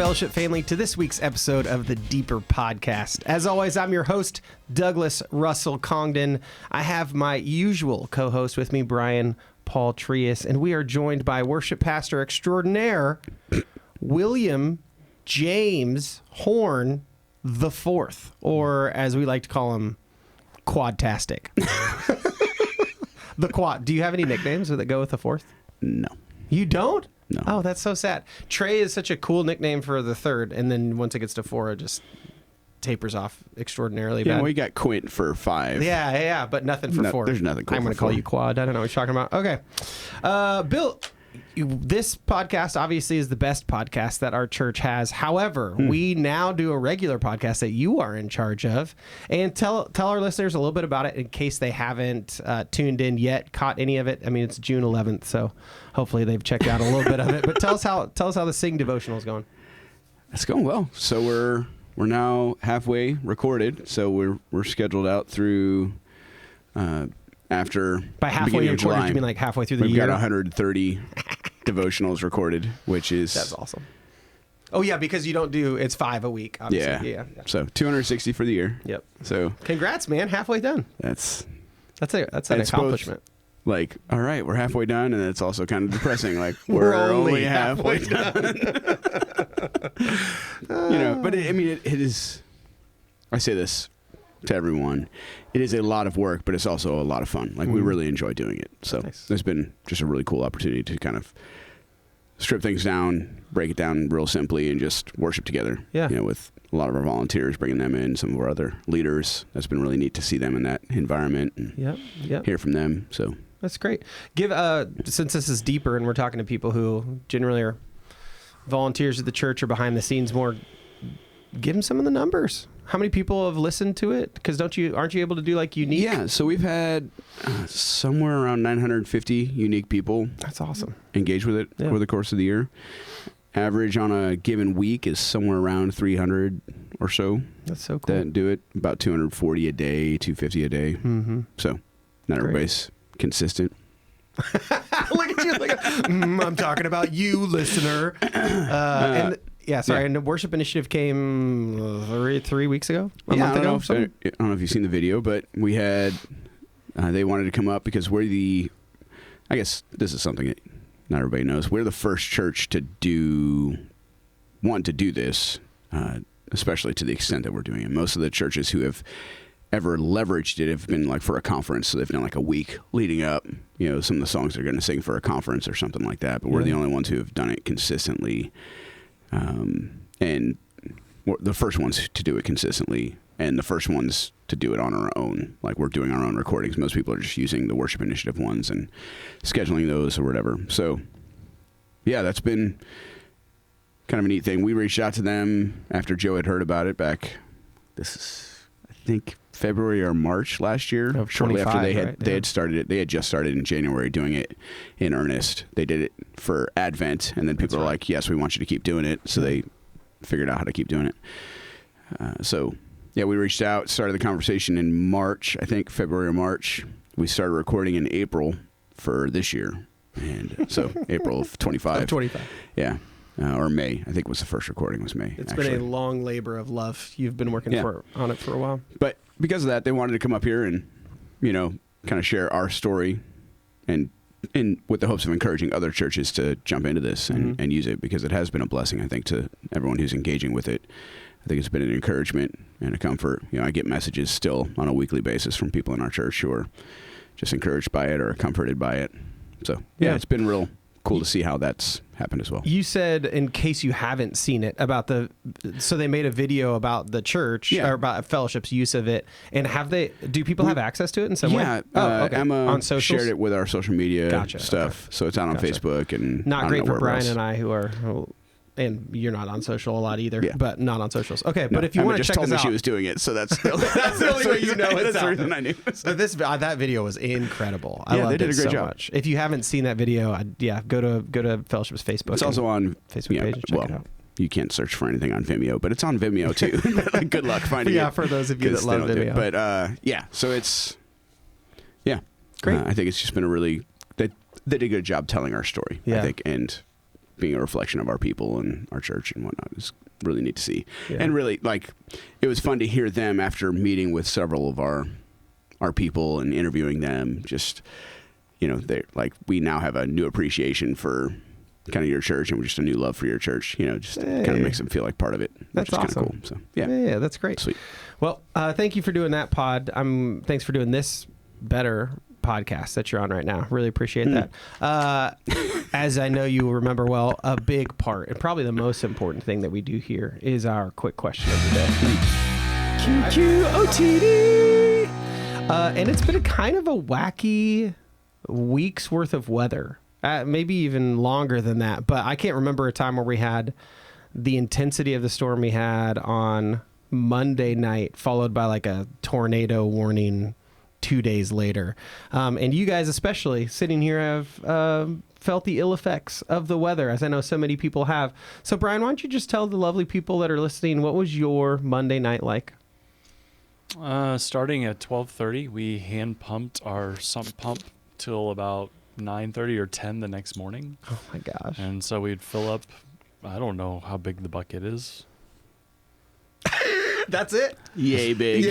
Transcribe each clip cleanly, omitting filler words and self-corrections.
Fellowship family, to this week's episode of the Deeper Podcast. As always, I'm your host, Douglas Russell Congdon. I have my usual co-host with me, Brian Paul Trias, and we are joined by worship pastor extraordinaire, William James Horn the Fourth, or as we like to call him, Quadtastic. The Quad. Do you have any nicknames that go with the fourth? No. You don't? No. Oh, that's so sad. Trey is such a cool nickname for the third, and then once it gets to four, it just tapers off extraordinarily bad. Yeah, we got Quint for 5. Yeah, but nothing for 4. There's nothing cool I'm going to call you Quad. I don't know what you're talking about. Okay. Bill, this podcast obviously is the best podcast that our church has. However, we now do a regular podcast that you are in charge of. And tell our listeners a little bit about it in case they haven't tuned in yet, caught any of it. I mean, it's June 11th, so hopefully they've checked out a little bit of it. But tell us how the Sing devotional is going. It's going well. So we're now halfway recorded. So we're scheduled out through after by halfway recorded, you mean like halfway through the year? We've got 130 devotionals recorded, which is... That's awesome. Oh, yeah, because you don't do... It's 5 a week, obviously. Yeah. So 260 for the year. Yep. So... Congrats, man. Halfway done. That's an accomplishment. Both, like, all right, we're halfway done, and it's also kind of depressing. Like, we're only halfway done. But it is... I say this to everyone. It is a lot of work, but it's also a lot of fun. Like, we really enjoy doing it. So It's been just a really cool opportunity to kind of strip things down, break it down real simply, and just worship together. Yeah. With a lot of our volunteers, bringing them in, some of our other leaders. That's been really neat to see them in that environment and hear from them. So that's great. Since this is deeper and we're talking to people who generally are volunteers at the church or behind the scenes more, give them some of the numbers. How many people have listened to it? Because aren't you able to do like unique? Yeah, so we've had somewhere around 950 unique people. That's awesome. Engage with it over the course of the year. Average on a given week is somewhere around 300 or so. That's so cool. That do it. About 240 a day, 250 a day. Mm-hmm. So not everybody's consistent. Look at you! I'm talking about you, listener. And the worship initiative came 3 weeks ago, a month ago. I don't know if you've seen the video, but we had, they wanted to come up because I guess this is something that not everybody knows. We're the first church to want to do this, especially to the extent that we're doing it. Most of the churches who have ever leveraged it have been like for a conference. So they've done like a week leading up, some of the songs they're going to sing for a conference or something like that. But we're the only ones who have done it consistently. And we're the first ones to do it consistently, and the first ones to do it on our own. Like, we're doing our own recordings. Most people are just using the worship initiative ones and scheduling those or whatever. So yeah, that's been kind of a neat thing. We reached out to them after Joe had heard about it back, this is, I think, February or March last year. Shortly after they had started it. They had just started in January doing it in earnest. They did it for Advent, and then people were like, yes, we want you to keep doing it. So they figured out how to keep doing it. We reached out, started the conversation in March, I think February or March. We started recording in April for this year. And so April of 25. 25. Yeah. Or May. I think was the first recording was May. It's been a long labor of love. You've been working on it for a while. But because of that, they wanted to come up here and, kind of share our story and with the hopes of encouraging other churches to jump into this and use it, because it has been a blessing, I think, to everyone who's engaging with it. I think it's been an encouragement and a comfort. I get messages still on a weekly basis from people in our church who are just encouraged by it or comforted by it. So, it's been real cool to see how that's happened as well. You said, in case you haven't seen it, so they made a video about the church or about Fellowship's use of it. And do people have access to it in some way? Yeah. Emma on shared it with our social media stuff. Okay. So it's out on Facebook and not great for Brian and I, who are, and you're not on social a lot either, but not on socials. Okay. But if you want to check this out. Emma just told me she was doing it. So that's the only way you know it's That's the reason I knew. So that video was incredible. I loved they did it a great so job. much. If you haven't seen that video, go to Fellowship's Facebook. It's also on Facebook page and check it out. You can't search for anything on Vimeo, but it's on Vimeo too. Good luck finding it. Yeah, for those of you that love Vimeo. But so it's great. I think it's just been they did a good job telling our story. I think, and being a reflection of our people and our church and whatnot. It's really neat to see. Yeah. And really, like, it was fun to hear them after meeting with several of our people and interviewing them. Just, they like, we now have a new appreciation for kind of your church and just a new love for your church. Just kind of makes them feel like part of it. That's which is awesome. Kind of cool. So yeah, that's great. Sweet. Well, thank you for doing that pod. Thanks for doing this better podcast that you're on right now. Really appreciate that. As I know you remember well, a big part and probably the most important thing that we do here is our quick question of the day. QQOTD. And it's been a kind of a wacky week's worth of weather. Maybe even longer than that. But I can't remember a time where we had the intensity of the storm we had on Monday night, followed by like a tornado warning 2 days later. And you guys, especially sitting here, have felt the ill effects of the weather, as I know so many people have. So, Brian, why don't you just tell the lovely people that are listening, what was your Monday night like? Starting at 12:30, we hand pumped our sump pump till about 9:30 or 10 the next morning. Oh my gosh. And so we'd fill up, I don't know how big the bucket is. That's it? Yay big.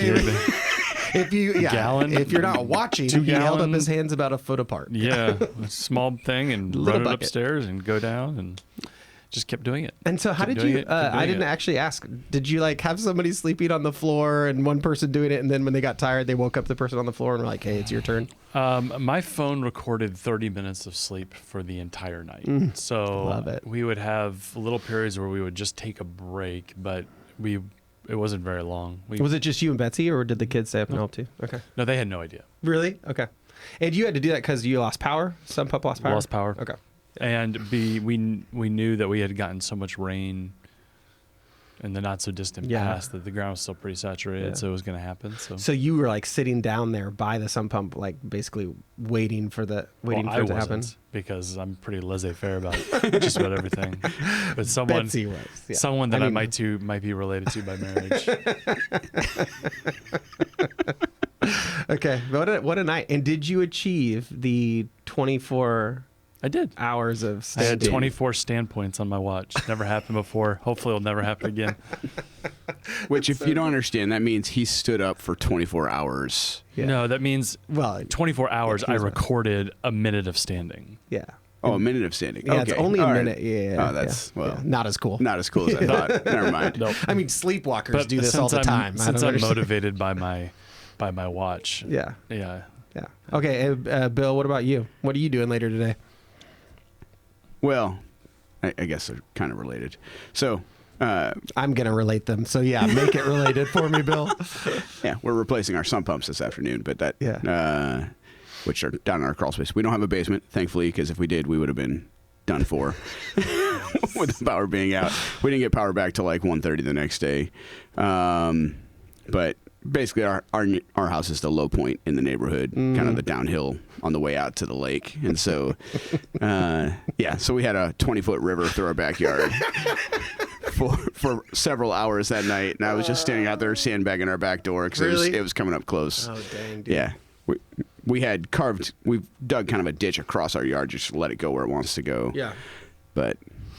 If you're not watching, he held up his hands about a foot apart. Yeah, a small thing, and Little run it bucket. upstairs and go down and just kept doing it. And so how did you, I didn't actually ask, did you like have somebody sleeping on the floor and one person doing it, and then when they got tired, they woke up the person on the floor and were like, hey, it's your turn? My phone recorded 30 minutes of sleep for the entire night. So Love it. we would have little periods where we would just take a break, but it wasn't very long. Was it just you and Betsy, or did the kids stay up and help too? Okay. No, they had no idea. Really? Okay. And you had to do that because you lost power? Some pup lost power? Lost power. Okay. And we knew that we had gotten so much rain in the not so distant past that the ground was still pretty saturated, so it was going to happen. So you were like sitting down there by the sump pump, like basically waiting for it to happen? Because I'm pretty laissez-faire about just about everything. But Betsy was. Yeah. Someone that I might be related to by marriage. Okay. What a night. And did you achieve the 24 I did. hours of I standing? had 24 standpoints on my watch. Never happened before. Hopefully it'll never happen again. Which, if you don't understand, that means he stood up for 24 hours. Yeah. No, that means 24 hours I recorded a minute of standing. Yeah. Oh, a minute of standing. Yeah, okay. it's only a All minute. right. Yeah. Oh, that's, not as cool. Not as cool as I thought. Never mind. Nope. I mean, sleepwalkers But do this all the time. Since I'm motivated by my watch. Yeah. Yeah. Yeah. Okay, Bill, what about you? What are you doing later today? Well, I guess they're kind of related. So, I'm going to relate them. So, yeah, make it related for me, Bill. yeah, we're replacing our sump pumps this afternoon, but which are down in our crawl space. We don't have a basement, thankfully, because if we did, we would have been done for with the power being out. We didn't get power back till like 1:30 the next day. But basically, our house is the low point in the neighborhood, kind of the downhill on the way out to the lake. And so, so we had a 20-foot river through our backyard for several hours that night. And I was just standing out there sandbagging our back door because it was coming up close. Oh, dang, dude. Yeah. We've dug kind of a ditch across our yard just to let it go where it wants to go. Yeah. But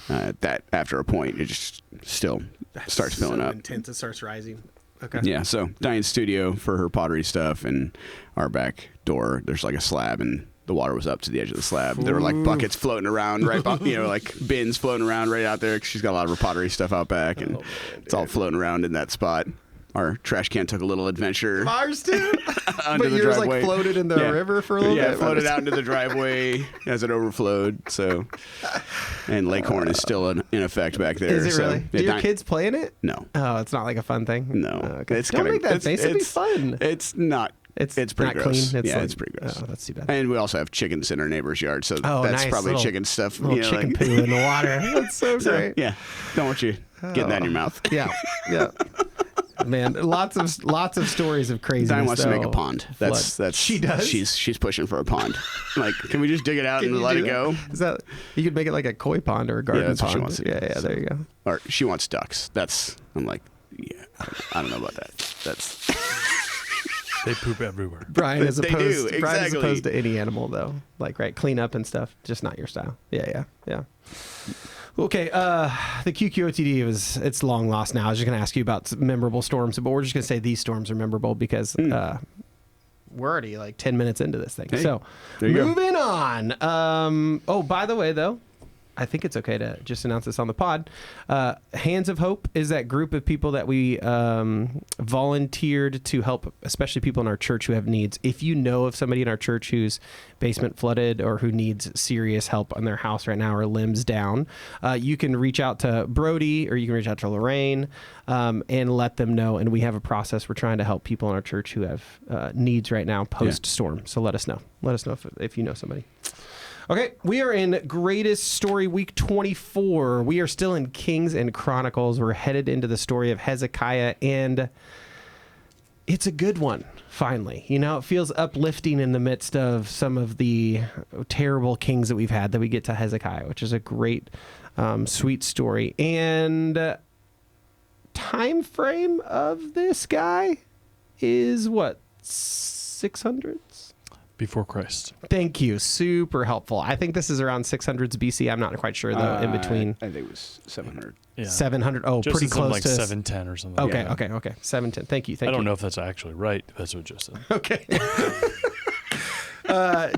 that after a point, it just still starts filling up. Intense, it starts rising. Okay. Yeah, so Diane's studio for her pottery stuff, and our back door, there's like a slab, and the water was up to the edge of the slab. There were like buckets floating around, like bins floating around right out there. 'Cause she's got a lot of her pottery stuff out back, and it's all floating around in that spot. Our trash can took a little adventure. Mars too? Under But the yours driveway. like floated in the river for a little bit? Yeah, it floated out into the driveway as it overflowed. So, and Lakehorn is still in effect back there. Is it really? Yeah, Do your kids play in it? No. Oh, it's not like a fun thing? No. Okay. Don't make that face. It'd be fun. It's not. It's pretty not gross. clean. It's pretty gross. Oh, that's too bad. And we also have chickens in our neighbor's yard, so that's nice. probably Little- chicken stuff. Little chicken poo in the water. That's so great. Yeah, don't want you getting that in your mouth. Yeah. Man, lots of stories of craziness. Diane wants to make a pond. That's she does. She's pushing for a pond. Like, can we just dig it out and you let do it go? Is that you could make it like a koi pond or a garden that's what pond? she wants to do. Yeah, there you go. Or she wants ducks. I'm like, yeah, I don't know about that. That's They poop everywhere. Brian, as They opposed do, exactly. to any animal though, like clean up and stuff, just not your style. Yeah. Okay, the QQOTD it's long lost now. I was just going to ask you about memorable storms, but we're just going to say these storms are memorable because we're already like 10 minutes into this thing. Hey, so moving on. Oh, by the way, though, I think it's okay to just announce this on the pod. Hands of Hope is that group of people that we volunteered to help, especially people in our church who have needs. If you know of somebody in our church whose basement flooded or who needs serious help on their house right now or limbs down, you can reach out to Brody or you can reach out to Lorraine and let them know. And we have a process. We're trying to help people in our church who have needs right now post-storm. So let us know. Let us know if you know somebody. Okay, we are in Greatest Story Week 24. We are still in Kings and Chronicles. We're headed into the story of Hezekiah, and it's a good one, finally. You know, it feels uplifting in the midst of some of the terrible kings that we've had that we get to Hezekiah, which is a great, sweet story. And time frame of this guy is what, 600s? Before Christ. Thank you. Super helpful. I think this is around 600s BC. I'm not quite sure, though, in between. I think it was 700. Yeah. 700. Oh, just pretty close like to 710 or something. Okay, like that. okay. 710. Thank you. I don't know if that's actually right. That's what Joe said. Okay.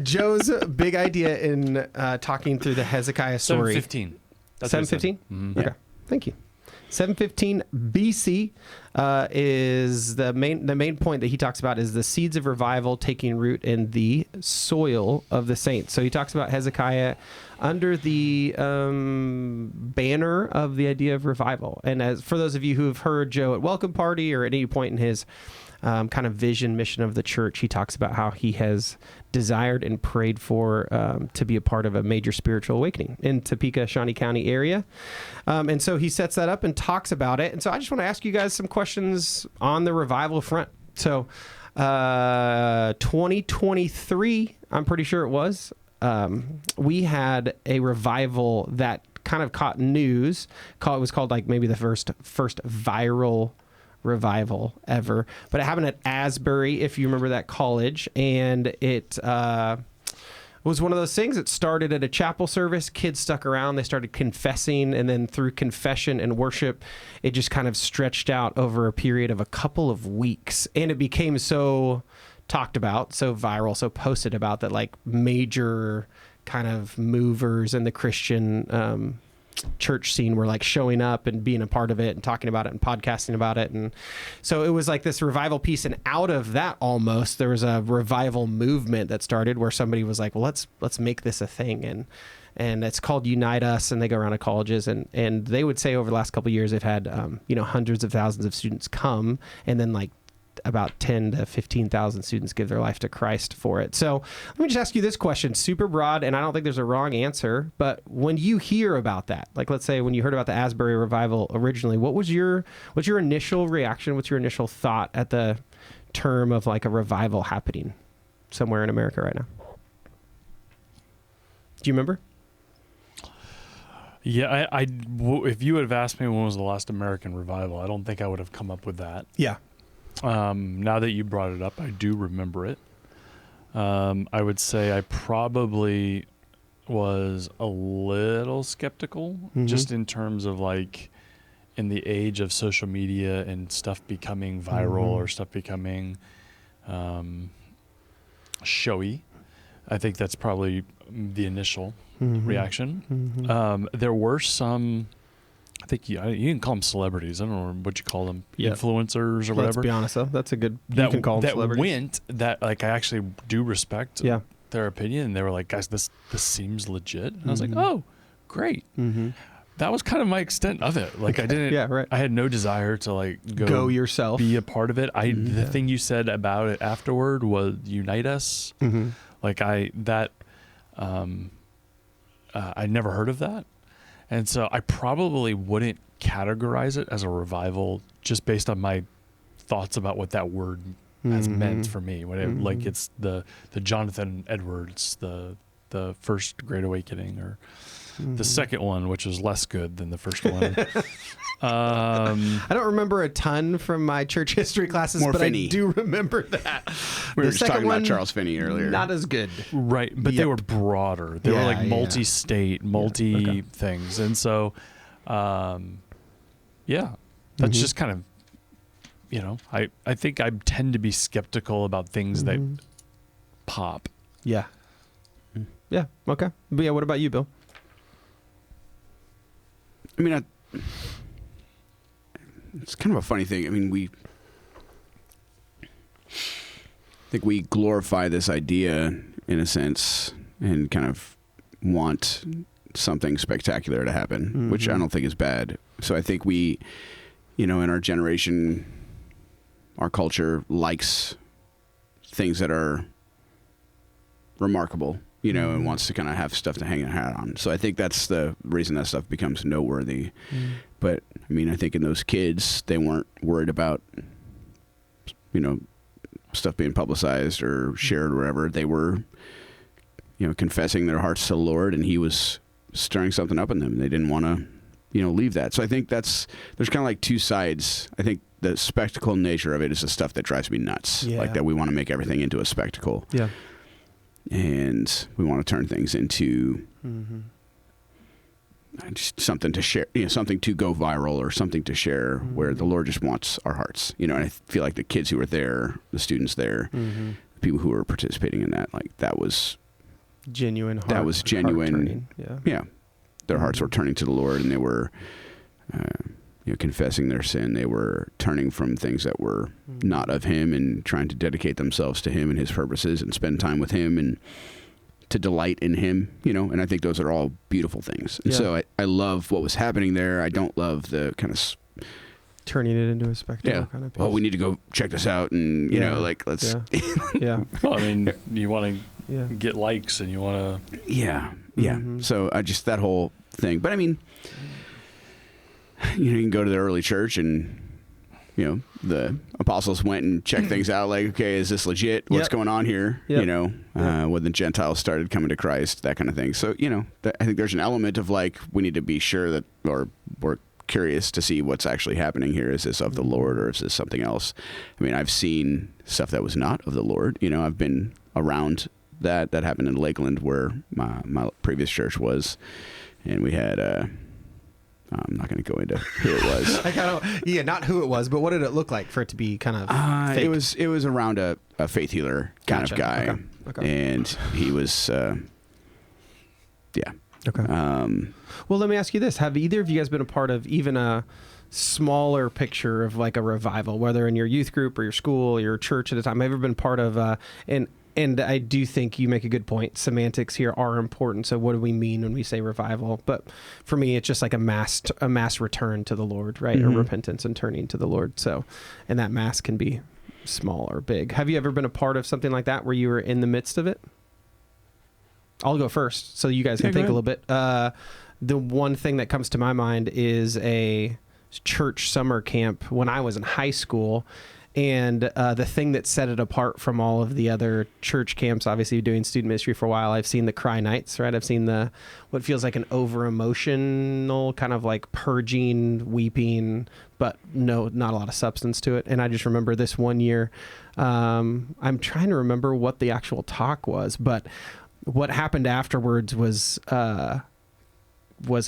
Joe's big idea in talking through the Hezekiah story. 715. 715? Mm-hmm. Okay. Thank you. 715 BC is the main point that he talks about is the seeds of revival taking root in the soil of the saints. So he talks about Hezekiah under the banner of the idea of revival. And as for those of you who have heard Joe at Welcome Party or at any point in his kind of vision mission of the church, he talks about how he has desired and prayed for to be a part of a major spiritual awakening in Topeka, Shawnee County area. And so he sets that up and talks about it. And so I just want to ask you guys some questions on the revival front. So 2023, I'm pretty sure it was, we had a revival that kind of caught news. It was called like maybe the first viral revival ever, but it happened at Asbury, if you remember that college, and it was one of those things that started at a chapel service. Kids stuck around, they started confessing, and then through confession and worship, it just kind of stretched out over a period of a couple of weeks, and it became so talked about, so viral, so posted about that like major kind of movers in the Christian church scene were like showing up and being a part of it and talking about it and podcasting about it. And so it was like this revival piece. And out of that, almost there was a revival movement that started where somebody was like, well, let's make this a thing. And it's called Unite Us. And they go around to colleges and they would say over the last couple of years, they've had, hundreds of thousands of students come, and then like about 10 to 15,000 students give their life to Christ for it. So let me just ask you this question, super broad, and I don't think there's a wrong answer, but when you hear about that, like let's say when you heard about the Asbury revival originally, what's your initial reaction? What's your initial thought at the term of like a revival happening somewhere in America right now? Do you remember? Yeah, if you would have asked me when was the last American revival, I don't think I would have come up with that. Yeah. Now that you brought it up, I do remember it. I would say I probably was a little skeptical, just in terms of like in the age of social media and stuff becoming viral or stuff becoming showy. I think that's probably the initial reaction. There were some, I think you can call them celebrities. I don't know what you call them, influencers or whatever. Let's be honest, though. That's a good. You can call them celebrities. That like I actually do respect their opinion, and they were like, guys, this seems legit. And I was like, oh, great. That was kind of my extent of it. Like I didn't. I had no desire to like go yourself, be a part of it. The thing you said about it afterward was Unite Us. Like I never heard of that. And so I probably wouldn't categorize it as a revival just based on my thoughts about what that word has meant for me. When like it's the Jonathan Edwards, the First Great Awakening, or the second one, which was less good than the first one. I don't remember a ton from my church history classes, More but Finney. I do remember that. We were The just second talking about one, Charles Finney earlier. Not as good. Right, but they Yep. were broader. They were Yeah, like yeah. multi-state, multi things, and so, that's just kind of, I think I tend to be skeptical about things that pop. Yeah. Yeah. Okay. But yeah, what about you, Bill? I mean, it's kind of a funny thing. I mean, I think we glorify this idea in a sense and kind of want something spectacular to happen, which I don't think is bad. So I think we, in our generation, our culture likes things that are remarkable, and wants to kind of have stuff to hang a hat on. So I think that's the reason that stuff becomes noteworthy. But I mean, I think in those kids, they weren't worried about, stuff being publicized or shared or whatever. They were, confessing their hearts to the Lord, and He was stirring something up in them. They didn't want to, leave that. So I think there's kind of like two sides. I think the spectacle nature of it is the stuff that drives me nuts. Yeah. Like that we want to make everything into a spectacle. Yeah. And we want to turn things into just something to share, something to go viral or something to share where the Lord just wants our hearts, and I feel like the kids who were there, the students there, the people who were participating in that, like that was genuine. That was genuine. Yeah. Yeah. Their hearts were turning to the Lord, and they were, confessing their sin. They were turning from things that were not of Him and trying to dedicate themselves to Him and His purposes and spend time with Him and to delight in Him, and I think those are all beautiful things. And so I love what was happening there. I don't love the kind of turning it into a spectacle kind of piece. Well, we need to go check this out, and let's. Yeah. Well, I mean, you want to Yeah. get likes, and you want to. Yeah. So I just that whole thing, but I mean, you can go to the early church and. The apostles went and checked things out. Like, okay, is this legit? What's going on here? When the Gentiles started coming to Christ, that kind of thing. So, I think there's an element of like, we need to be sure that, or we're curious to see what's actually happening here. Is this of the Lord, or is this something else? I mean, I've seen stuff that was not of the Lord. I've been around that happened in Lakeland where my previous church was. And we had, I'm not going to go into who it was. Not who it was, but what did it look like for it to be kind of fake? It was around a faith healer kind of guy. Okay. And he was, yeah. Okay. Well, let me ask you this. Have either of you guys been a part of even a smaller picture of like a revival, whether in your youth group or your school or your church at a time? Have you ever been part of, and I do think you make a good point. Semantics here are important. So what do we mean when we say revival? But for me, it's just like a mass return to the Lord, right? Or repentance and turning to the Lord. So, and that mass can be small or big. Have you ever been a part of something like that where you were in the midst of it? I'll go first so you guys can think a little bit. The one thing that comes to my mind is a church summer camp when I was in high school. And the thing that set it apart from all of the other church camps, obviously doing student ministry for a while, I've seen the cry nights, right? I've seen what feels like an over-emotional kind of like purging, weeping, but not a lot of substance to it. And I just remember this one year, I'm trying to remember what the actual talk was, but what happened afterwards was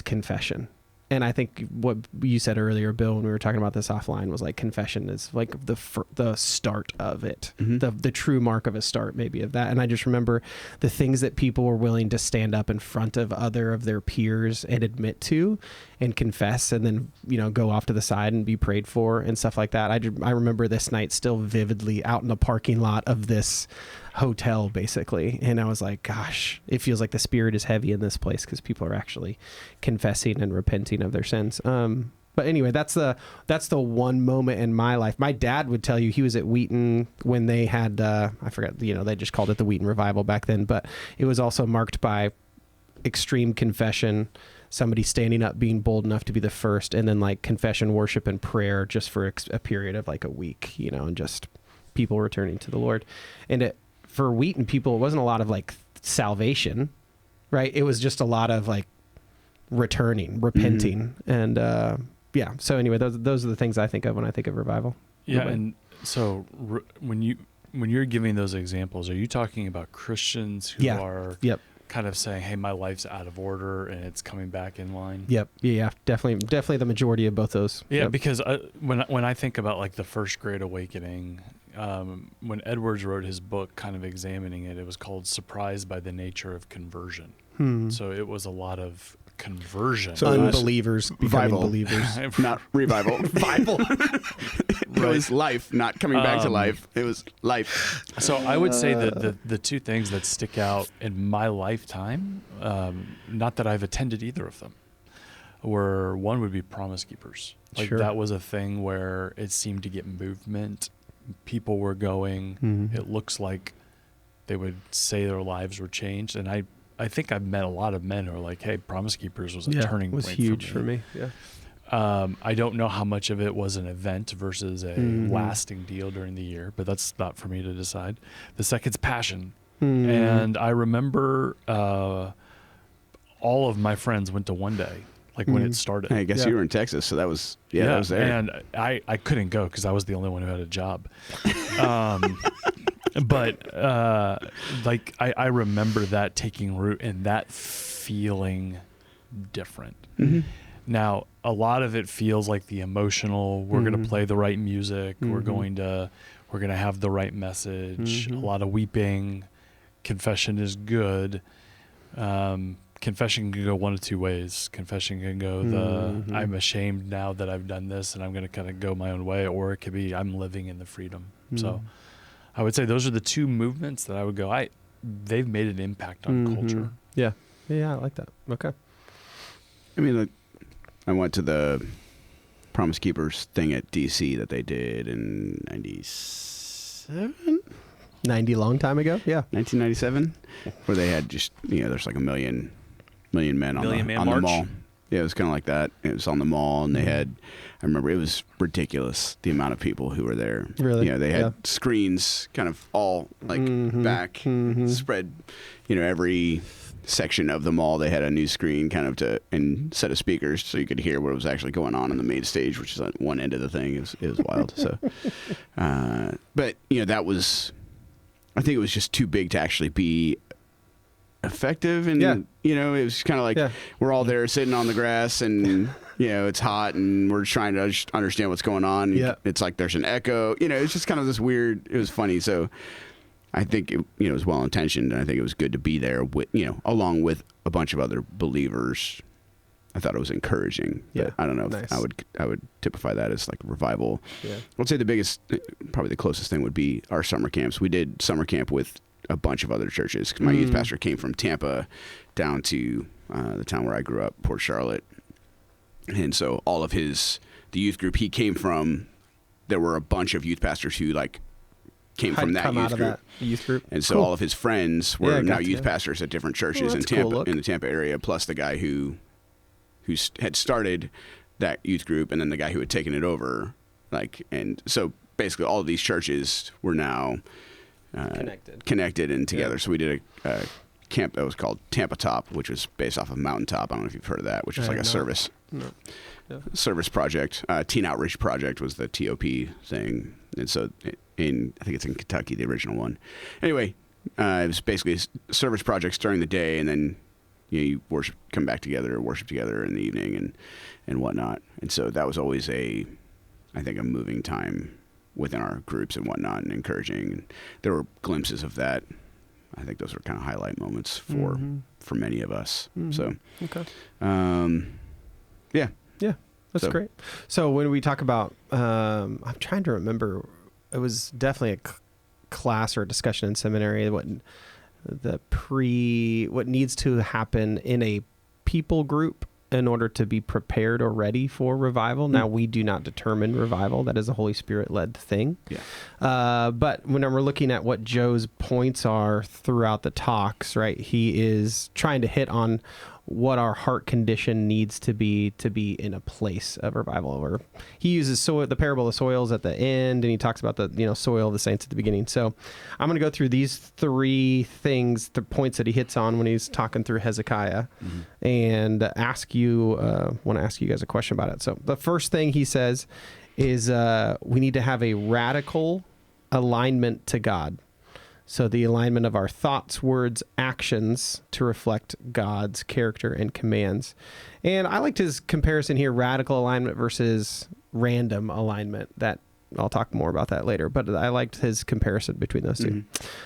confession. And I think what you said earlier, Bill, when we were talking about this offline, was like confession is like the start of it, the true mark of a start, maybe, of that. And I just remember the things that people were willing to stand up in front of other of their peers and admit to and confess, and then go off to the side and be prayed for and stuff like that. I remember this night still vividly out in the parking lot of this hotel, basically, and I was like, gosh, it feels like the Spirit is heavy in this place because people are actually confessing and repenting of their sins. But anyway, that's the one moment in my life. My dad would tell you he was at Wheaton when they had I forgot, they just called it the Wheaton Revival back then, but it was also marked by extreme confession, somebody standing up, being bold enough to be the first, and then like confession, worship, and prayer just for a period of like a week, and just people returning to the Lord. And for Wheaton people, it wasn't a lot of like salvation, right? It was just a lot of like returning, repenting, and yeah. So anyway, those are the things I think of when I think of revival. Yeah, and so when you're giving those examples, are you talking about Christians who are kind of saying, "Hey, my life's out of order and it's coming back in line"? Yep. Yeah. Definitely the majority of both those. Yeah, Yep. because when I think about like the First Great Awakening, when Edwards wrote his book, kind of examining it, it was called "Surprised by the Nature of Conversion." So it was a lot of conversion. So unbelievers becoming believers. Not revival. Revival. It was life, not coming back to life. It was life. So I would say that the two things that stick out in my lifetime, not that I've attended either of them, were one would be Promise Keepers. Like that was a thing where it seemed to get movement. People were going. Mm-hmm. It looks like they would say their lives were changed. And I think I've met a lot of men who are like, hey, Promise Keepers was a turning point. It was huge for me. Yeah. I don't know how much of it was an event versus a lasting deal during the year, but that's not for me to decide. The second's Passion. And I remember all of my friends went to one day, like when it started. I guess you were in Texas, so that was, that was there. And I couldn't go because I was the only one who had a job. But like I remember that taking root and that feeling different. Mm-hmm. Now, a lot of it feels like the emotional, we're going to play the right music, we're going to have the right message, a lot of weeping. Confession is good. Confession can go one of two ways. Confession can go I'm ashamed now that I've done this and I'm going to kind of go my own way, or it could be I'm living in the freedom. So I would say those are the two movements that I would go, they've made an impact on culture. Yeah. Yeah, I like that. Okay. I mean, I went to the Promise Keepers thing at DC that they did in 97? 90 long time ago? Yeah. 1997, where they had just, there's like a million men on the mall. Yeah, it was kind of like that. It was on the mall, and they had, I remember it was ridiculous, the amount of people who were there. Really? They had screens kind of all like back, spread, every section of the mall. They had a new screen kind of and set of speakers so you could hear what was actually going on the main stage, which is on one end of the thing. It was wild. So, but, that was, I think it was just too big to actually be effective, and it was kind of like we're all there sitting on the grass, and it's hot, and we're trying to just understand what's going on. It's like there's an echo. It's just kind of this weird. It was funny. So I think it was well intentioned, and I think it was good to be there with along with a bunch of other believers. I thought it was encouraging. But I don't know if I would typify that as like revival. Yeah. I'd say the biggest, probably the closest thing would be our summer camps. We did summer camp with a bunch of other churches. 'Cause my youth pastor came from Tampa down to the town where I grew up, Port Charlotte. And so all of the youth group he came from, there were a bunch of youth pastors who came from that youth group. And so all of his friends were now youth pastors at different churches in Tampa, in the Tampa area, plus the guy who had started that youth group, and then the guy who had taken it over. And so basically all of these churches were now connected and together. So we did a camp that was called Tampa Top, which was based off of Mountaintop. I don't know if you've heard of that, which was like a service project. Teen Outreach Project was the TOP thing. And so I think it's in Kentucky, the original one. Anyway, it was basically service projects during the day, and then you come back together, worship together in the evening and whatnot. And so that was always I think a moving time within our groups and whatnot, and encouraging. And there were glimpses of that. I think those were kind of highlight moments for many of us. So, okay. Yeah. That's great. So when we talk about, I'm trying to remember, it was definitely a class or a discussion in seminary, what needs to happen in a people group in order to be prepared or ready for revival. Now, we do not determine revival. That is a Holy Spirit-led thing. Yeah. But when we're looking at what Joe's points are throughout the talks, right, he is trying to hit on what our heart condition needs to be in a place of revival. Or he uses the parable of the soils at the end, and he talks about the soil of the saints at the beginning. So I'm going to go through these three things, the points that he hits on when he's talking through Hezekiah, and want to ask you guys a question about it. So the first thing he says is we need to have a radical alignment to God. So the alignment of our thoughts, words, actions to reflect God's character and commands. And I liked his comparison here, radical alignment versus random alignment. That I'll talk more about that later, but I liked his comparison between those two.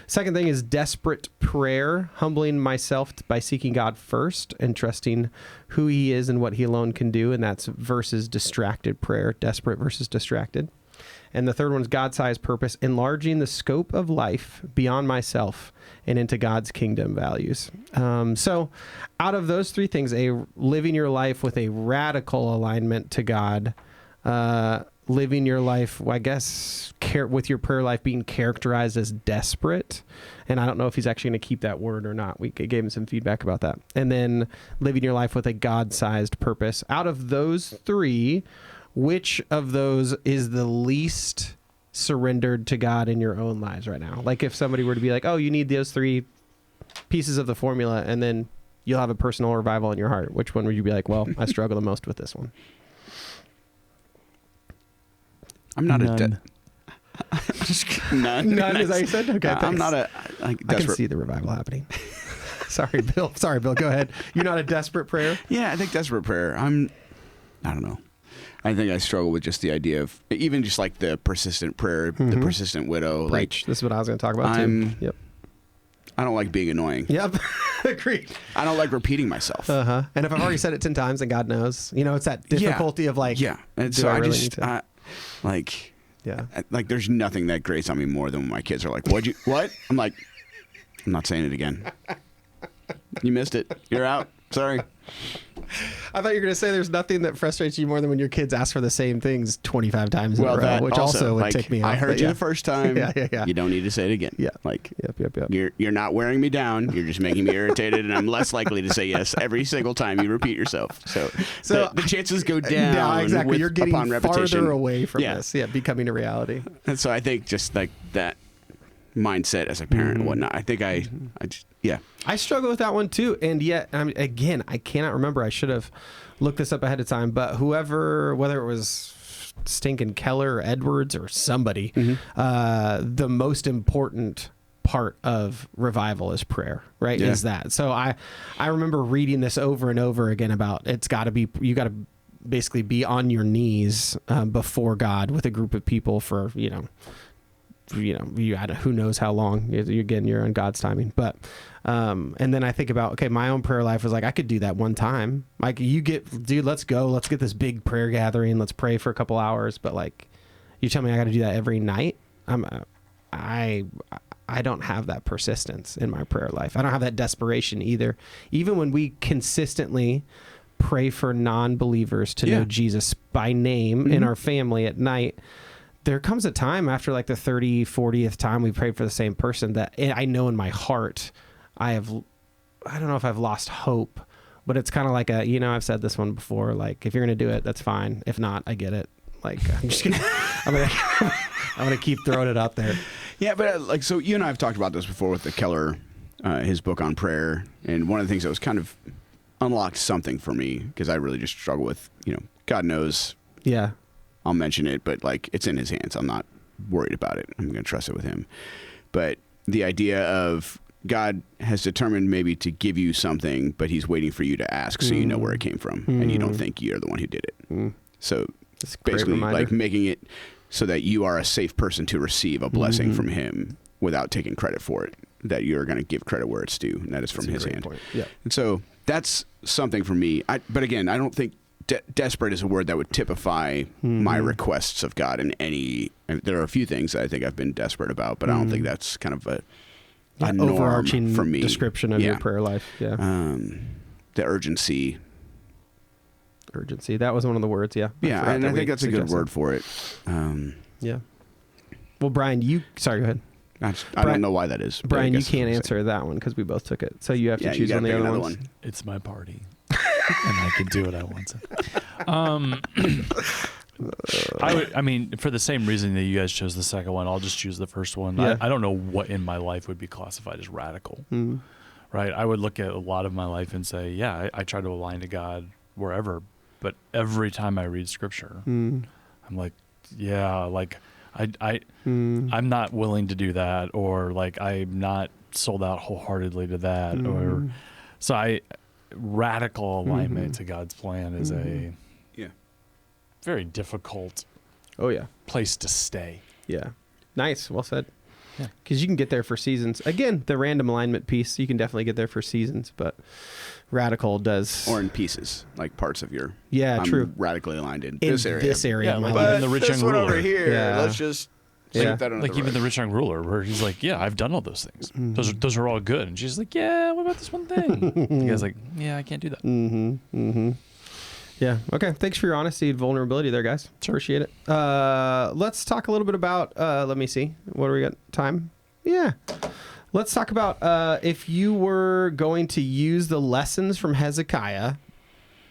Second thing is desperate prayer, humbling myself by seeking God first and trusting who he is and what he alone can do. And that's versus distracted prayer, desperate versus distracted. And the third one is God-sized purpose, enlarging the scope of life beyond myself and into God's kingdom values. So out of those three things, living your life with a radical alignment to God, living your life, I guess, with your prayer life being characterized as desperate. And I don't know if he's actually going to keep that word or not. We gave him some feedback about that. And then living your life with a God-sized purpose. Out of those three, which of those is the least surrendered to God in your own lives right now? Like if somebody were to be like, oh, you need those three pieces of the formula, and then you'll have a personal revival in your heart. Which one would you be like, well, I struggle the most with this one? I'm not None. None. None, is that you said? Okay, I'm not a I can see the revival happening. Sorry, Bill. Go ahead. You're not a desperate prayer? Yeah, I think desperate prayer. I don't know. I think I struggle with just the idea of even just like the persistent prayer, the persistent widow. Preach. This is what I was going to talk about too. Yep. I don't like being annoying. Yep. Agreed. I don't like repeating myself. And if I've already said it 10 times, then God knows. It's that difficulty of like, And so I really just, there's nothing that grates on me more than when my kids are like, what? I'm like, I'm not saying it again. You missed it. You're out. Sorry. I thought you were going to say there's nothing that frustrates you more than when your kids ask for the same things 25 times in a row, which also would tick me off. I heard you the first time. Yeah. You don't need to say it again. Yeah. Yep. You're not wearing me down. You're just making me irritated, and I'm less likely to say yes every single time you repeat yourself. So the chances go down. Yeah, exactly. You're getting upon repetition. farther away from this. Yeah, becoming a reality. And so I think just like that mindset as a parent and whatnot, I think I struggle with that one too. And yet, again, I cannot remember. I should have looked this up ahead of time, but whether it was stinking Keller or Edwards or somebody, the most important part of revival is prayer, right? Yeah. Is that. So I remember reading this over and over again about you got to basically be on your knees before God with a group of people for, who knows how long. You're on God's timing. But and then I think about, my own prayer life was like, I could do that one time. Like let's go. Let's get this big prayer gathering. Let's pray for a couple hours. But like, you tell me I got to do that every night. I don't have that persistence in my prayer life. I don't have that desperation either. Even when we consistently pray for non-believers to know Jesus by name in our family at night, there comes a time after like the 30th, 40th time we prayed for the same person that I know in my heart, I don't know if I've lost hope, but it's kind of like I've said this one before, like, if you're going to do it, that's fine. If not, I get it. Like, I'm going to keep throwing it out there. Yeah. But so you and I have talked about this before with the Keller, his book on prayer. And one of the things that was kind of unlocked something for me, because I really just struggle with, God knows. Yeah. I'll mention it, but like, it's in his hands. I'm not worried about it. I'm going to trust it with him. But the idea of God has determined maybe to give you something, but he's waiting for you to ask so you know where it came from and you don't think you're the one who did it. So it's basically like making it so that you are a safe person to receive a blessing from him without taking credit for it, that you're going to give credit where it's due, and that is from his hand. Yeah. And so that's something for me. But again, I don't think desperate is a word that would typify my requests of God in any. There are a few things that I think I've been desperate about, but I don't think that's kind of a norm overarching for me. Description of your prayer life. Yeah. The urgency. That was one of the words. Yeah. Yeah, and I think that's a good word for it. Yeah. Well, Brian, sorry, go ahead. I don't know why that is. but I Brian, you guess can't it's answer that one because we both took it. So you have to Yeah, you choose gotta one of the pick other another ones. one. It's my party, and I can do what I want to. I mean, for the same reason that you guys chose the second one, I'll just choose the first one. Yeah. I don't know what in my life would be classified as radical, right? I would look at a lot of my life and say, yeah, I try to align to God wherever, but every time I read Scripture, I'm like, yeah, like I'm not willing to do that, or like I'm not sold out wholeheartedly to that, or so radical alignment to God's plan is a very difficult Oh, yeah. place to stay. Yeah. Nice. Well said. Yeah. Because you can get there for seasons. Again, the random alignment piece, you can definitely get there for seasons, but radical does. Or in pieces, like parts of your. Yeah, I'm true. radically aligned in In this area. This area. Yeah, my like life. even the rich this young one ruler. over here. Yeah. Let's just Yeah. sweep that under Like the even rug. the rich young ruler, where he's like, yeah, I've done all those things. Those are all good. And she's like, yeah, what about this one thing? The guy's like, yeah, I can't do that. Yeah. Okay. Thanks for your honesty and vulnerability there, guys. Appreciate it. Let's talk a little bit about, let me see. What do we got? Time? Yeah. Let's talk about if you were going to use the lessons from Hezekiah,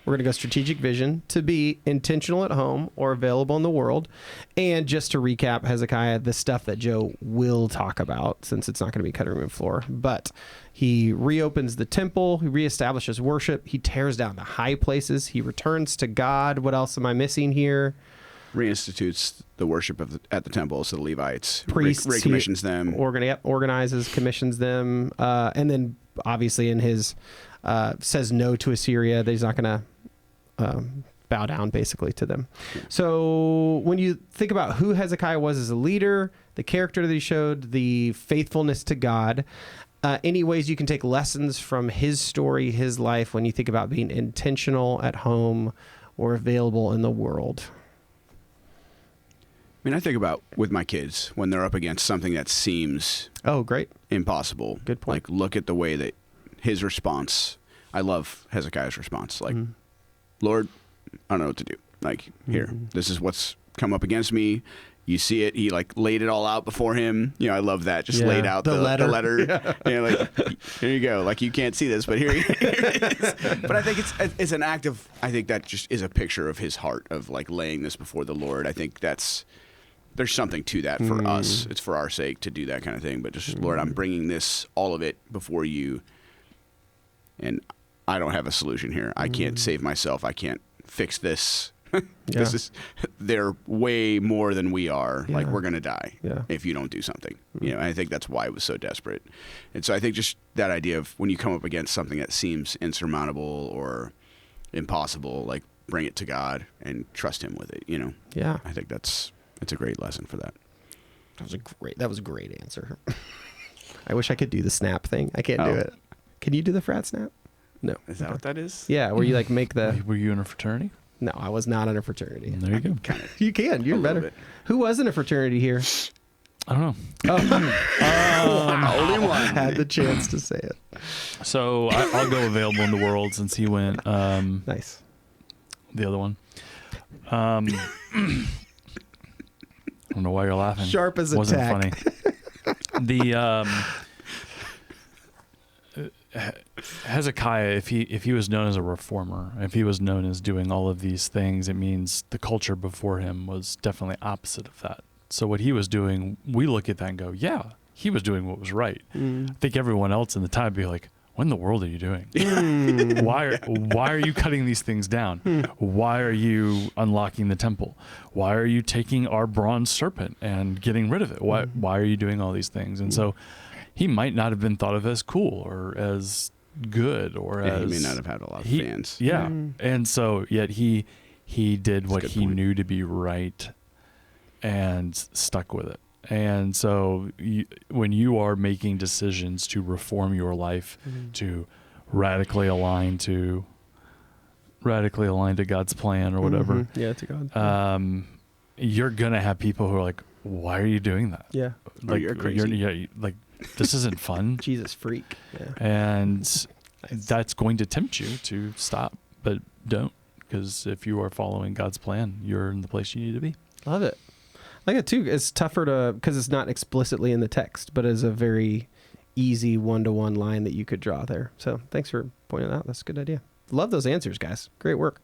we're going to go strategic vision, to be intentional at home or available in the world. And just to recap, Hezekiah, the stuff that Joe will talk about, since it's not going to be cutting room floor, but he reopens the temple, he reestablishes worship, he tears down the high places, he returns to God. What else am I missing here? Reinstitutes the worship at the temple, so the Levites. Priests, Recommissions them. Organizes, commissions them, and then obviously in his says no to Assyria. That he's not going to bow down basically to them. So when you think about who Hezekiah was as a leader, the character that he showed, the faithfulness to God, any ways you can take lessons from his story, his life, when you think about being intentional at home or available in the world? I mean, I think about with my kids when they're up against something that seems Great. impossible. Good point. Like, look at the way that his response. I love Hezekiah's response. Like, Lord, I don't know what to do. Like, here, this is what's come up against me. You see it. He like laid it all out before him. You know, I love that. Just laid out the letter. Like, here you go. Like, you can't see this, but here it is. But I think it's an act of, I think that just is a picture of his heart of like laying this before the Lord. I think there's something to that for us. It's for our sake to do that kind of thing. But just, Lord, I'm bringing this, all of it before you. And I don't have a solution here. I can't save myself. I can't fix this. They're way more than we are. Like, we're going to die if you don't do something. You know, and I think that's why it was so desperate. And so I think just that idea of when you come up against something that seems insurmountable or impossible, like, bring it to God and trust him with it, you know? Yeah. I think it's a great lesson for that. That was a great answer. I wish I could do the snap thing. I can't do it. Can you do the frat snap? No. Is that what that is? Yeah, where you like make the. Were you in a fraternity? No, I was not in a fraternity. There you go. You can. You're better. Who was in a fraternity here? I don't know. Only one. Had the chance to say it. So I'll go available in the world since he went. Nice. The other one. I don't know why you're laughing. Sharp as a Wasn't tack. funny. The Hezekiah, if he was known as a reformer, if he was known as doing all of these things, it means the culture before him was definitely opposite of that. So what he was doing, we look at that and go, yeah, he was doing what was right. I think everyone else in the time would be like, what in the world are you doing? Why are you cutting these things down? Why are you unlocking the temple? Why are you taking our bronze serpent and getting rid of it? Why are you doing all these things? And so he might not have been thought of as cool or as good or as... He may not have had a lot of fans. Yeah. And so yet he did what he point. knew to be right and stuck with it. And so when you are making decisions to reform your life, to radically align to God's plan or whatever, Yeah, to God. you're going to have people who are like, why are you doing that? Yeah. Like, you're crazy. Like, this isn't fun. Jesus freak. Yeah. And that's going to tempt you to stop, but don't, because if you are following God's plan, you're in the place you need to be. Love it. like it too. It's tougher to, because it's not explicitly in the text, but is a very easy one-to-one line that you could draw there. So thanks for pointing that out. That's a good idea. Love those answers, guys. Great work.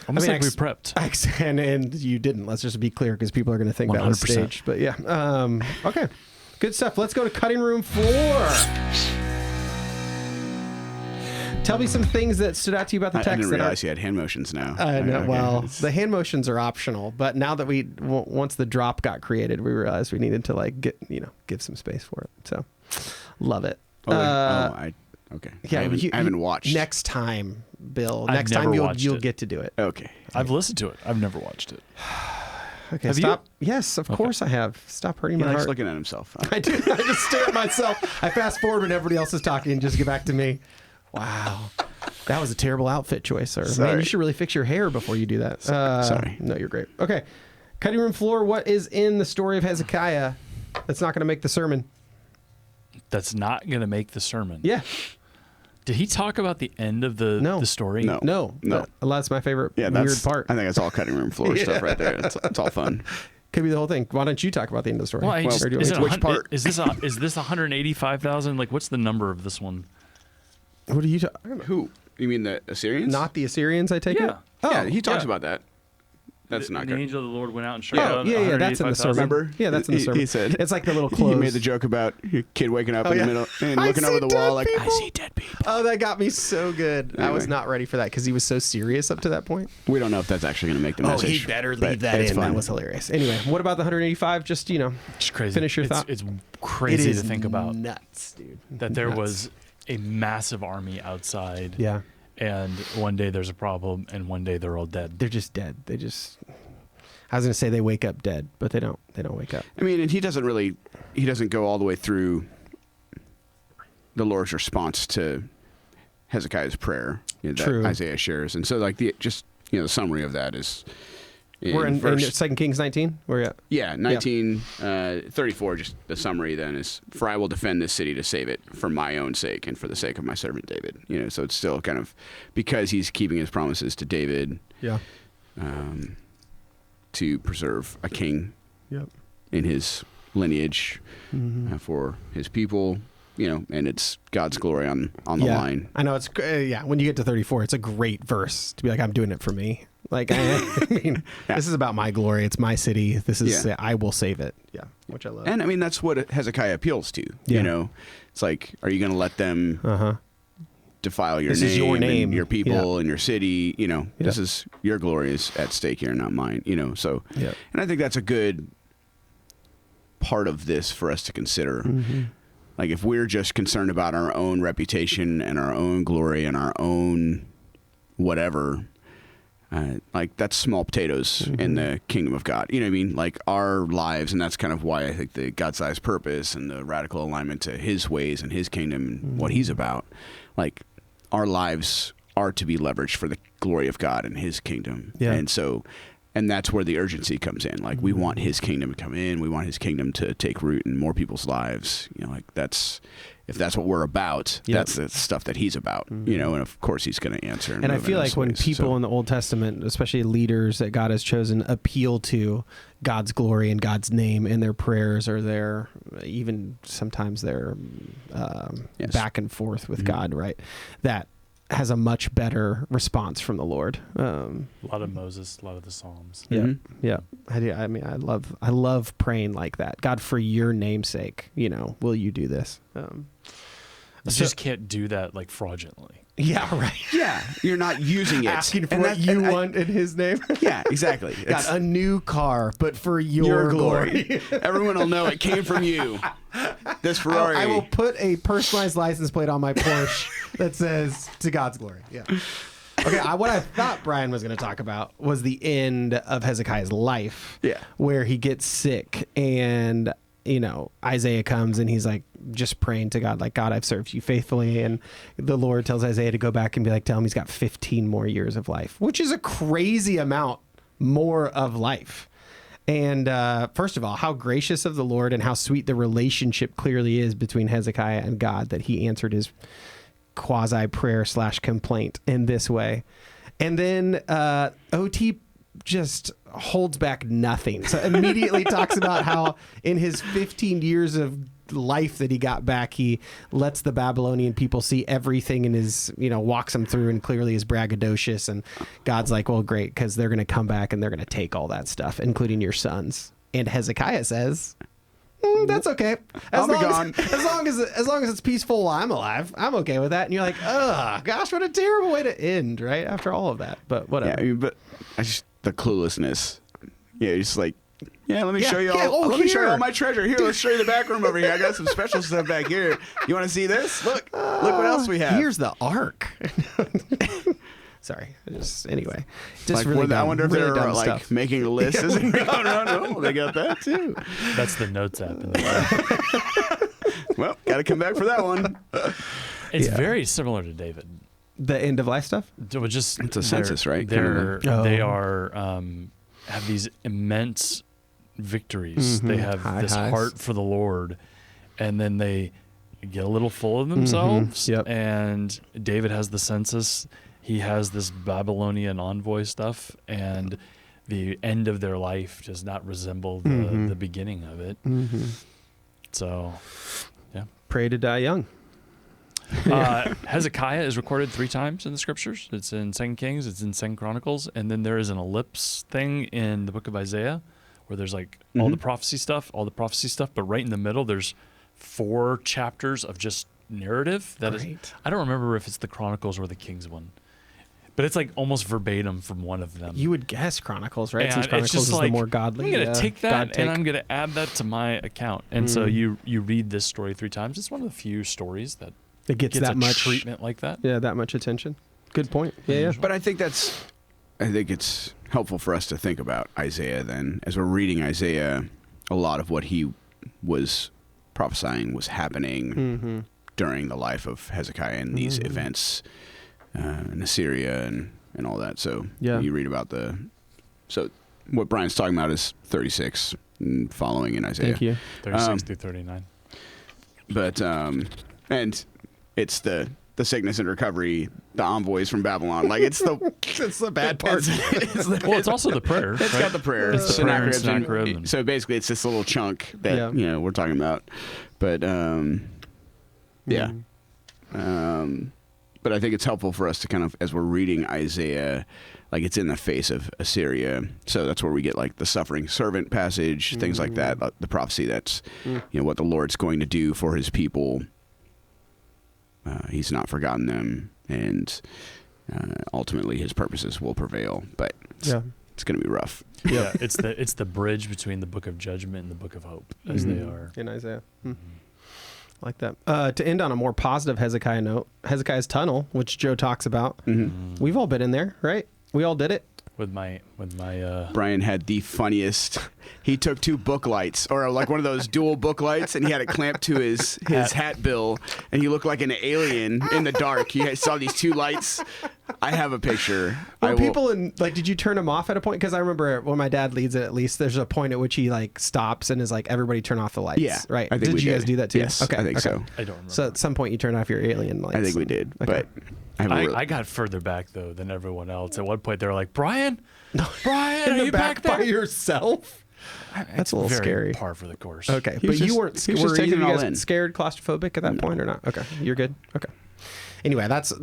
Almost like we prepped. And you didn't. Let's just be clear, because people are going to think that was 100%. staged. But yeah. Okay. Good stuff. Let's go to cutting room 4. Tell me some things that stood out to you about the text. I didn't realize you had hand motions now. I know. Okay. Well, the hand motions are optional, but now that once the drop got created, we realized we needed to like give some space for it. So, love it. Okay. Yeah, I haven't watched. Next time, Bill. I've Next time never watched you'll it. get to do it. Okay. I've listened to it. I've never watched it. Okay. Have Stop. Yes, of course I have. Stop hurting He my likes heart. looking at himself. I do. I just stare at myself. I fast forward when everybody else is talking and just get back to me. Wow. That was a terrible outfit choice, sir. Sorry. Man, you should really fix your hair before you do that. Sorry. No, you're great. Okay. Cutting room floor. What is in the story of Hezekiah that's not going to make the sermon? That's not going to make the sermon. Yeah. Did he talk about the end of the story? No. No. That's my favorite weird part. I think that's all cutting room floor stuff right there. It's all fun. Could be the whole thing. Why don't you talk about the end of the story? Well, which part? Is this 185,000? Like, what's the number of this one? What are you talking about? Who? You mean the Assyrians? Not the Assyrians, I take it? Yeah. Oh, Yeah, he talks yeah. about that. That's not the good. angel of the Lord went out and struck Yeah, out yeah, that's in the sermon. 185,000. Remember? Yeah, that's in the sermon. He said It's like the little he close. made the joke about your kid waking up in yeah. the middle and I looking see over the dead wall like, I people. see dead people. Oh, that got me so good. I was Anyway. not ready for that because he was so serious up to that point. We don't know if that's actually going to make the message. he better but leave that it's in. fun. That was hilarious. Anyway, what about the 185? Just, Just crazy. Finish your thought. It's crazy It to is think about nuts, dude. that there Nuts. was a massive army outside. Yeah. And one day there's a problem, and one day they're all dead. They're just dead. I was going to say they wake up dead, but they don't. They don't wake up. I mean, and he doesn't go all the way through the Lord's response to Hezekiah's prayer that True. Isaiah shares. And so like the summary of that is We're in 2 Kings 19? Where are you at? Yeah, 1934, just the summary then is, for I will defend this city to save it for my own sake and for the sake of my servant David. So it's still kind of, because he's keeping his promises to David Yeah. to preserve a king Yep. in his lineage for his people, and it's God's glory on the line. I know it's when you get to 34, it's a great verse to be like, I'm doing it for me. Like, I mean, this is about my glory. It's my city. This is, I will save it. Yeah. Which I love. And I mean, that's what Hezekiah appeals to, Yeah. It's like, are you going to let them defile your This name, is your name. and your people Yeah. and your city? This is your glory is at stake here, not mine, so, Yeah. and I think that's a good part of this for us to consider. Like, if we're just concerned about our own reputation and our own glory and our own whatever, like, that's small potatoes in the kingdom of God. You know what I mean? Like, our lives, and that's kind of why I think the God-sized purpose and the radical alignment to his ways and his kingdom and what he's about, like, our lives are to be leveraged for the glory of God and his kingdom. Yeah. And that's where the urgency comes in. Like, we want his kingdom to come in. We want his kingdom to take root in more people's lives. Like, if that's what we're about, that's the stuff that he's about, and of course he's going to answer. And I feel like when people in the Old Testament, especially leaders that God has chosen, appeal to God's glory and God's name in their prayers or their, even sometimes their back and forth with God, right? That has a much better response from the Lord. A lot of Moses, a lot of the Psalms. Yeah. Yeah. I mean, I love praying like that. God, for your name's sake, will you do this? You just can't do that like fraudulently. Yeah, right. Yeah, you're not using it. Asking for what you want in his name. Yeah, exactly. Got a new car, but for your glory. Everyone will know it came from you. This Ferrari. I will put a personalized license plate on my Porsche that says "To God's glory." Yeah. Okay. What I thought Brian was going to talk about was the end of Hezekiah's life. Yeah. Where he gets sick and Isaiah comes and he's like just praying to God, like, God, I've served you faithfully. And the Lord tells Isaiah to go back and be like, tell him he's got 15 more years of life, which is a crazy amount more of life. And first of all, how gracious of the Lord and how sweet the relationship clearly is between Hezekiah and God, that he answered his quasi prayer / complaint in this way. And then OT just holds back nothing. So immediately talks about how in his 15 years of life that he got back, he lets the Babylonian people see everything in his, walks them through and clearly is braggadocious. And God's like, well, great, because they're going to come back and they're going to take all that stuff, including your sons. And Hezekiah says, that's okay. As long as it's peaceful while I'm alive, I'm okay with that. And you're like, oh gosh, what a terrible way to end, right? After all of that, but whatever. Yeah, but the cluelessness. Yeah, you're just like, let me show you all. Let me show you all my treasure. Here, let's show you the back room over here. I got some special stuff back here. You want to see this? Look what else we have. Here's the ark. Sorry. Anyway. Just like, really dumb, I wonder if really they're like making a list. No, they got that too. That's the notes app. In the Well, got to come back for that one. It's very similar to David. The end of life stuff? It's a census, right? They are have these immense victories. Mm-hmm. They have highs. heart for the Lord, and then they get a little full of themselves. Mm-hmm. Yep. And David has the census. He has this Babylonian envoy stuff, and the end of their life does not resemble the beginning of it. Mm-hmm. So, yeah. Pray to die young. Hezekiah is recorded 3 times in the scriptures. It's in 2 Kings, it's in 2 Chronicles, and then there is an ellipse thing in the book of Isaiah where there's like all the prophecy stuff, but right in the middle there's 4 chapters of just narrative. I don't remember if it's the Chronicles or the Kings one. But it's like almost verbatim from one of them. You would guess Chronicles, right? And Since Chronicles is the more godly. I'm going to take that and I'm going to add that to my account. And so you read this story 3 times. It's one of the few stories that gets that much treatment like that. Yeah, that much attention. Good point. Yeah. But I think it's helpful for us to think about Isaiah then. As we're reading Isaiah, a lot of what he was prophesying was happening during the life of Hezekiah and these events in Assyria and all that. So you read about so what Brian's talking about is 36 and following in Isaiah. Thank you. 36 through 39. But and it's the sickness and recovery, the envoys from Babylon. Like it's the bad part. It's also the prayer. It's got the prayer. It's the prayer and Sennacherib. So basically, it's this little chunk that we're talking about. But but I think it's helpful for us to kind of, as we're reading Isaiah, like it's in the face of Assyria. So that's where we get like the suffering servant passage, things like that. The prophecy that's what the Lord's going to do for his people. He's not forgotten them, and ultimately his purposes will prevail. But it's going to be rough. Yeah, it's the bridge between the book of judgment and the book of hope, as they are in Isaiah. I like that. To end on a more positive Hezekiah note, Hezekiah's tunnel, which Joe talks about. We've all been in there, right? We all did it. With my Brian had the funniest. He took 2 book lights, or like one of those dual book lights, and he had it clamped to his hat bill, and he looked like an alien in the dark. He saw these 2 lights. I have a picture. Did you turn them off at a point? Because I remember when my dad leads it, at least there's a point at which he like stops and is like, everybody turn off the lights. Yeah. Right. I think did you guys do that too? Yes. Okay. I think so. I don't remember. So at some point you turn off your alien lights. I think we did. Okay. But I got further back though than everyone else. At one point they were like, Brian, in are the you back there by yourself? That's a little very scary. Par for the course. Okay, but you weren't he was just taking it all in. Scared, claustrophobic at that point or not? Okay, you're good. Okay. Anyway, that's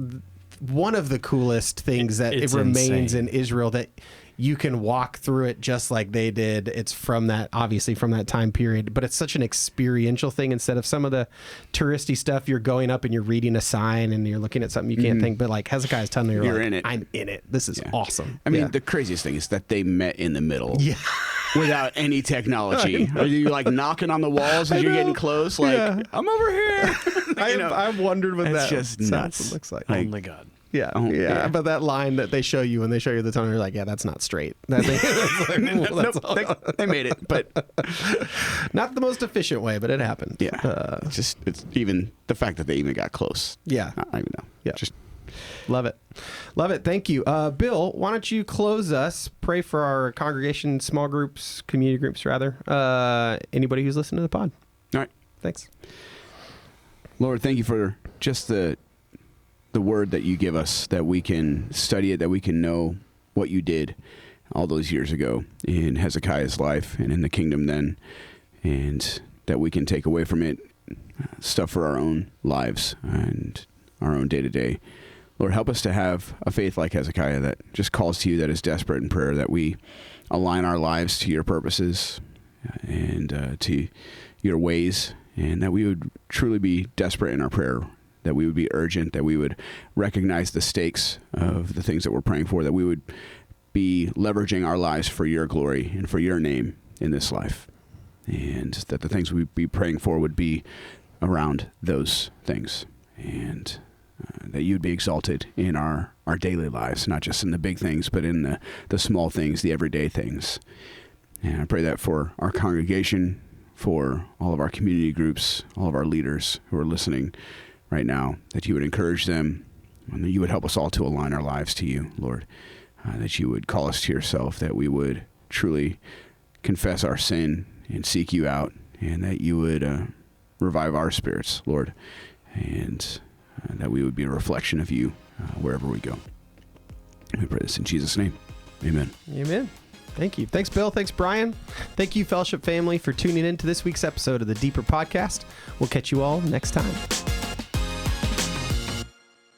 one of the coolest things that it remains in Israel, that you can walk through it just like they did. It's from that time period, but it's such an experiential thing instead of some of the touristy stuff. You're going up and you're reading a sign and you're looking at something you can't think, but like Hezekiah's telling you, you're like, in it. I'm in it. This is awesome. I mean, the craziest thing is that they met in the middle. Yeah. Without any technology. Are you like knocking on the walls as you're getting close? Like, I'm over here. I've wondered what that just nuts. Looks like. Only God. Yeah, but that line that they show you when they show you the tunnel, you're like, yeah, that's not straight. They made it, but not the most efficient way, but it happened. Yeah, it's even the fact that they even got close. Yeah, I don't even know. Yeah, just love it. Thank you, Bill. Why don't you close us? Pray for our congregation, small groups, community groups, rather. Anybody who's listening to the pod. All right, thanks, Lord. Thank you for just the word that you give us, that we can study it, that we can know what you did, all those years ago in Hezekiah's life and in the kingdom then, and that we can take away from it stuff for our own lives and our own day-to-day. Lord, help us to have a faith like Hezekiah that just calls to you, that is desperate in prayer, that we align our lives to your purposes and to your ways, and that we would truly be desperate in our prayer, that we would be urgent, that we would recognize the stakes of the things that we're praying for, that we would be leveraging our lives for your glory and for your name in this life, and that the things we'd be praying for would be around those things, and that you'd be exalted in our daily lives, not just in the big things, but in the small things, the everyday things. And I pray that for our congregation, for all of our community groups, all of our leaders who are listening right now, that you would encourage them, and that you would help us all to align our lives to you, Lord, that you would call us to yourself, that we would truly confess our sin and seek you out, and that you would revive our spirits, Lord, and that we would be a reflection of you wherever we go. We pray this in Jesus' name. Amen. Amen. Thank you. Thanks, Bill. Thanks, Brian. Thank you, Fellowship family, for tuning in to this week's episode of the Deeper Podcast. We'll catch you all next time.